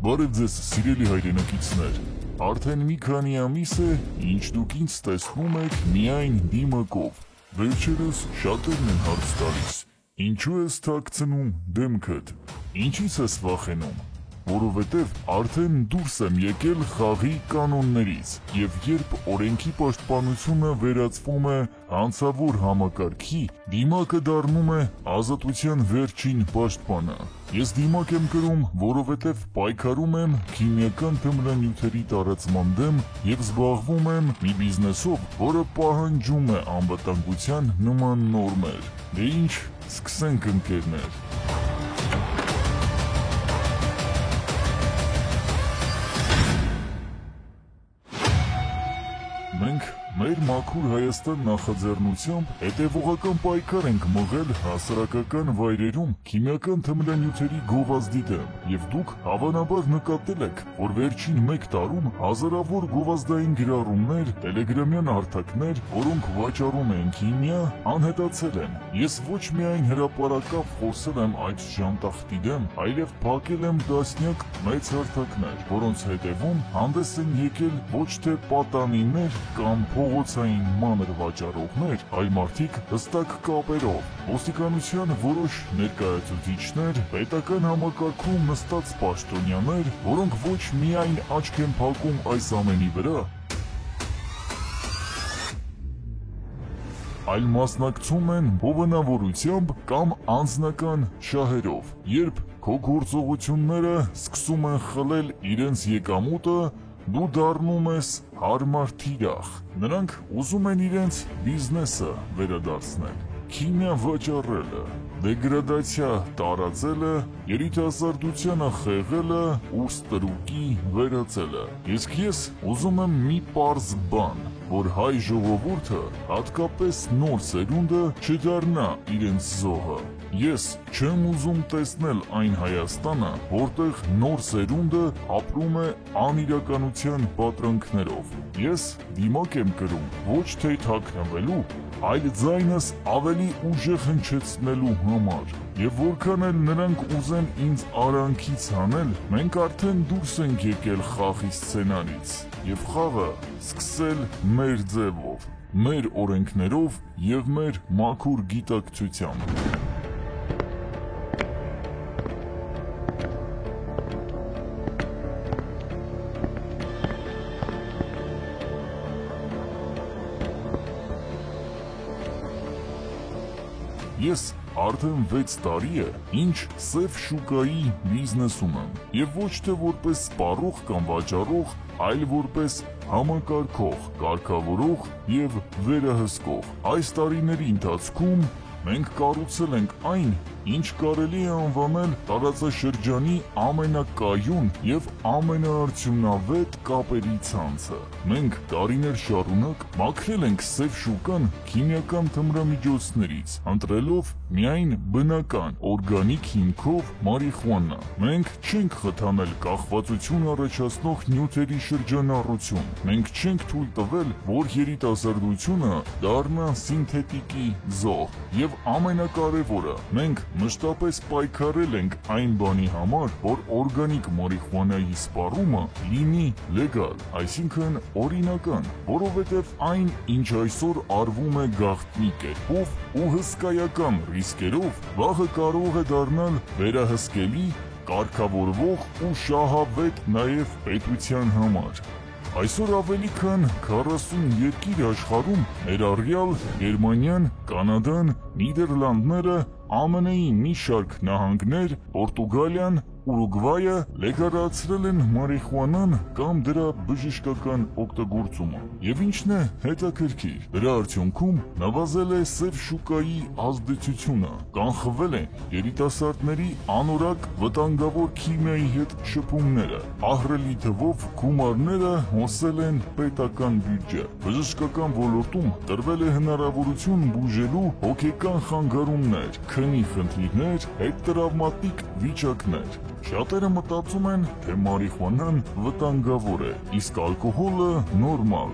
Բարև ձեզ, սիրելի հայրենակիցներ, արդեն մի քանի ամիս է, ինչ դուք ինձ տեսնում եք միայն դիմակով, վերջերս շատերն են հարց տալիս, ինչու ես թաքցնում դեմքդ, ինչից ես վախենում, որովհետև արդեն դուրս եմ եկել խաղի կանոններից, և երբ օրենքի պաշտպանությունը վերածվում է հանցավոր համակարգի, դիմակը դառնում է ազատության վերջին պաշտպանը։ Ես դիմակ եմ կրում, որովհետև պայքարում եմ քիմիական թմրանյութերի տարածման դեմ և զբաղվում եմ մի բիզնեսով, որը պահանջում է անվտանգության նման նորմեր։ Դե ինչ, սկսենք ընկերներ։ Մենք մեր մաքուր Հայաստան նախաձեռնությամբ հետևողական պայքար ենք մղել հասարակական վայրերում քիմիական թմրանյութերի գովազդի դեմ, և դուք հավանաբար նկատել եք, որ վերջին մեկ տարում հազարավոր գովազդային գրառումներ, տելեգրամյան հարթակներ, որոնք վաճառում են քիմիա, անհետացել են։ Ես ոչ միայն հրապարակավ խոսել եմ այդ ժանտախտի դեմ, այլև փակել եմ տասնյակ մեծ հարթակներ, որոնց հետևում հանդես են եկել ոչ թե պատանիներ կամ փողոցային մանր վաճառողներ, այլ մարդիկ հստակ կապերով, ոստիկանության որոշ ներկայացուցիչներ, պետական համակարգում նստած պաշտոնյաներ, որոնք ոչ միայն աչք են փակում այս ամենի վրա, այլ մասնակցում են հովանավորությամբ կամ անձնական շահերով, երբ քո գործողությունները սկսում են խլել իրենց եկամուտը, դու դառնում ես հարմար թիրախ։ Նրանք ուզում են իրենց բիզնեսը վերադարձնել, քիմիա վաճառելը, դեգրադացիա տարածելը, երիտասարդությանը խեղելը ու ստրուկի վերածելը։ Իսկ ես ուզում եմ մի պարզ բան, որ հայ ժողովուրդը, հատկապես նոր սերունդը, չդառնա իրենց զոհը։ Ես չեմ ուզում տեսնել այն Հայաստանը, որտեղ նոր սերունդը ապրում է անիրականության պատրանքներով։ Ես դիմակ եմ կրում ոչ թե թաքնվելու, այլ ձայնս ավելի ուժեղ հնչեցնելու համար։ Եվ որքան էլ նրանք ուզեն ինձ արանքից հանել, մենք արդեն դուրս ենք եկել խաղի սցենարից, և խաղը սկսել մեր ձևով, մեր օրենքներով և մեր մաքուր գիտակցությամբ։ Ես արդեն 6 տարի է, ինչ սև շուկայի բիզնեսում եմ, և ոչ թե որպես սպառող կամ վաճառող, այլ որպես համակարգող, կարգավորող և վերահսկող։ Այս տարիների ընթացքում մենք կառուցել ենք այն, ինչ կարելի է անվանել տարածաշրջանի ամենակայուն և ամենաարդյունավետ կապերի ցանցը։ Մենք տարիներ շարունակ մաքրել ենք սև շուկան քիմիական թմրամիջոցներից, ընտրելով միայն բնական, օրգանիկ հիմքով մարիխուանա։ Մենք չենք խթանել կախվածություն առաջացնող նյութերի շրջանառություն։ Մենք չենք թույլ տվել, որ երիտասարդությունը դառնա սինթետիկի զոհ։ Եվ ամենակարևորը, մենք մշտապես պայքարել ենք այն բանի համար, որ օրգանիկ մարիխուանայի սպառումը լինի լեգալ, այսինքն օրինական, որովհետև այն, ինչ այսօր արվում է գաղտնի կերպով ու հսկայական ռիսկերով, վաղը կարող է դառնալ վերահսկելի, կարգավորվող ու շահավետ նաև պետության համար։ Այսօր ավելի քան 40 երկիր աշխարհում, ներառյալ Գերմանիան, Կանադան, Նիդերլանդները, ԱՄՆ-ի մի շարք նահանգներ, Պորտուգալիան, Ուրուգվայը լեգալացրել են մարիխուանան կամ դրա բժշկական օգտագործումը։ Եվ ինչն է հետաքրքիր, դրա արդյունքում նվազել է սև շուկայի ազդեցությունը, կանխվել են երիտասարդների անորակ վտանգավոր քիմիայի հետ շփումները, ահռելի թվով գումարները հոսել են պետական բյուջե։ Բժշկական ոլորտում տրվել է հնարավորություն բուժելու հոգեկան խանգարումներ, քնի խնդիրներ, հետտրավմատիկ վիճակներ։ Շատերը մտածում են, թե մարիխուանան վտանգավոր է, իսկ ալկոհոլը նորմալ։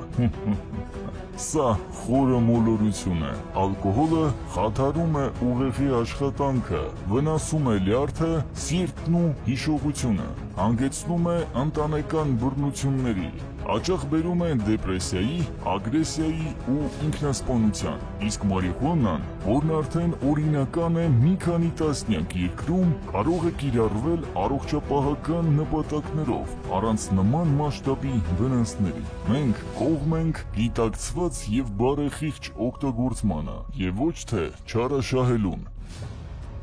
Սա խորը մոլորություն է։ Ալկոհոլը խաթարում է ուղեղի աշխատանքը, վնասում է լյարդը, սիրտն ու հիշողությունը։ հանգեցնում է ընտանեկան բռնությունների, հաճախ բերում է դեպրեսիայի, ագրեսիայի ու ինքնասպանության, իսկ մարիխուանան, որն արդեն օրինական է մի քանի տասնյակ երկրում, կարող է կիրառվել առողջապահական նպատակներով, առանց նման մասշտաբի վնասների։ Մենք կողմ ենք գիտակցված եւ բարեխիղճ օգտագործմանը եւ ոչ թե չարաշահելուն։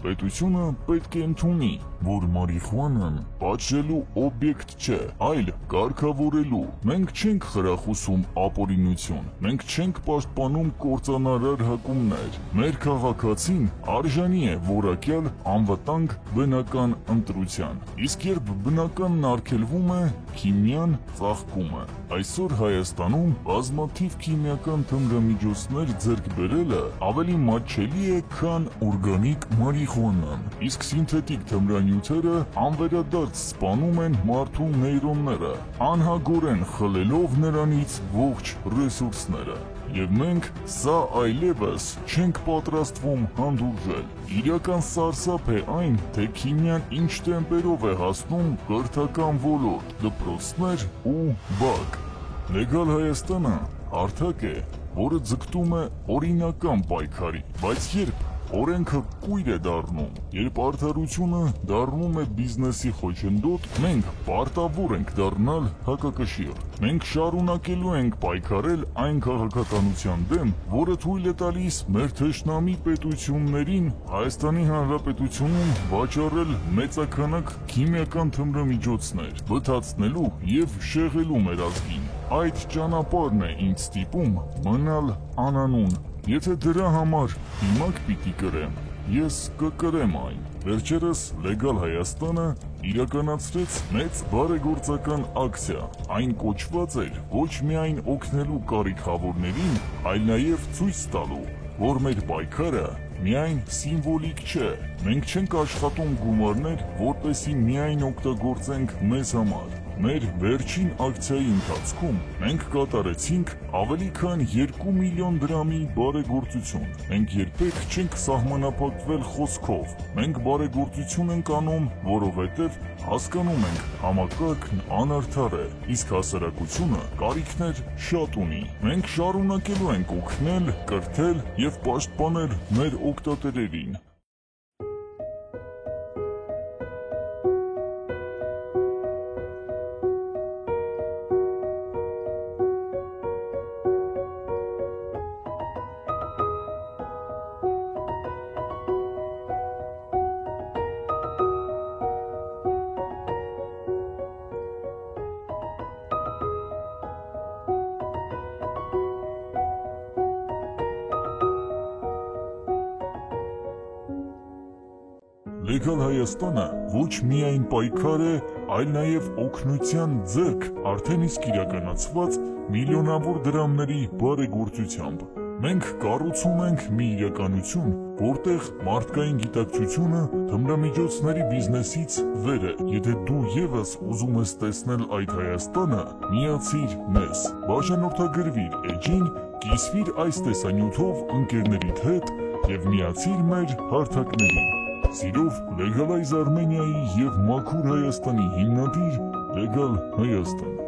Պետությունը պետք է ընդունի, որ մարիխուանան պատժելու օբյեկտ չէ, այլ կարգավորելու։ Մենք չենք խրախուսում ապօրինություն, մենք չենք պաշտպանում կործանարար հակումներ։ Մեր քաղաքացին արժանի է որակյալ անվտանգ բնական ընտրության։ Իսկ երբ բնականն արգելվում է, քիմիան ծաղկում է։ Այսօր Հայաստանում բազմաթիվ քիմիական թմրամիջոցներ ձեռք բերելը ավելի մատչելի է, քան օրգանիկ մարիխուանան, իսկ սինթետիկ թմրանյութերը անվերադարձ սպանում են մարդու նեյրոնները, անհագորեն խլելով նրանից ողջ ռեսուրսները։ Եվ մենք սա այլևս չենք պատրաստվում հանդուրժել։ Իրական սարսափ է այն, թե քիմիան ինչ տեմպերով է հասնում կրթական ոլորտ, դպրոցներ ու բակ։ Լեգալ Հայաստանը հարթակ է, որը ձգտում է օրինական պայքարի, բայց երբ օրենքը կույր է դառնում, երբ արդարությունը դառնում է բիզնեսի խոչընդոտ, մենք պարտավոր ենք դառնալ հակակշիռ։ Մենք շարունակելու ենք պայքարել այն քաղաքականության դեմ, որը թույլ է տալիս մեր թշնամի պետություններին Հայաստանի Հանրապետությունում վաճառել մեծաքանակ քիմիական թմրամիջոցներ, բթացնելու եւ շեղելու մեր ազգին։ Այդ ճանապարհն է ինձ ստիպում մնալ անանուն։ Եթե դրա համար դիմակ պիտի կրեմ, ես կկրեմ այն։ Վերջերս Լեգալ Հայաստանը իրականացրեց մեծ բարեգործական ակցիա։ Այն կոչված էր ոչ միայն օգնելու կարիքավորներին, այլ նաև ցույց տալու, որ մեր պայքարը միայն սիմվոլիկ չէ։ Մենք չենք աշխատում գումարներ, որպեսզի միայն օգտագործենք մեզ համար։ Մեր վերջին ակցիայի ընթացքում մենք կատարեցինք ավելի քան 2 միլիոն դրամի բարեգործություն։ Մենք երբեք չենք սահմանափակվել խոսքով։ Մենք բարեգործություն ենք անում, որովհետև հասկանում ենք համակարգն անարդար է, իսկ հասարակությունը կարիքներ շատ ունի։ Մենք շարունակելու ենք օգնել, կրթել եւ պաշտպանել մեր օգտատերերին։ Լեգալ Հայաստանը ոչ միայն պայքար է, այլ նաև օգնության ձեռք արդեն իսկ իրականացված միլիոնավոր դրամների բարեգործությամբ։ Մենք կառուցում ենք մի իրականություն, որտեղ մարդկային գիտակցությունը թմրամիջոցների բիզնեսից վեր է։ Եթե դու եւս ուզում ես տեսնել այդ Հայաստանը, միացիր մեզ։ Բաժանորդագրվիր էջին, կիսվիր այս տեսանյութով ընկերներիդ հետ եւ միացիր մեր հարթակներին։ Սիրով Legalize Armenia-ի եւ Մաքուր Հայաստանի հիմնադիր Լեգալ Հայաստան։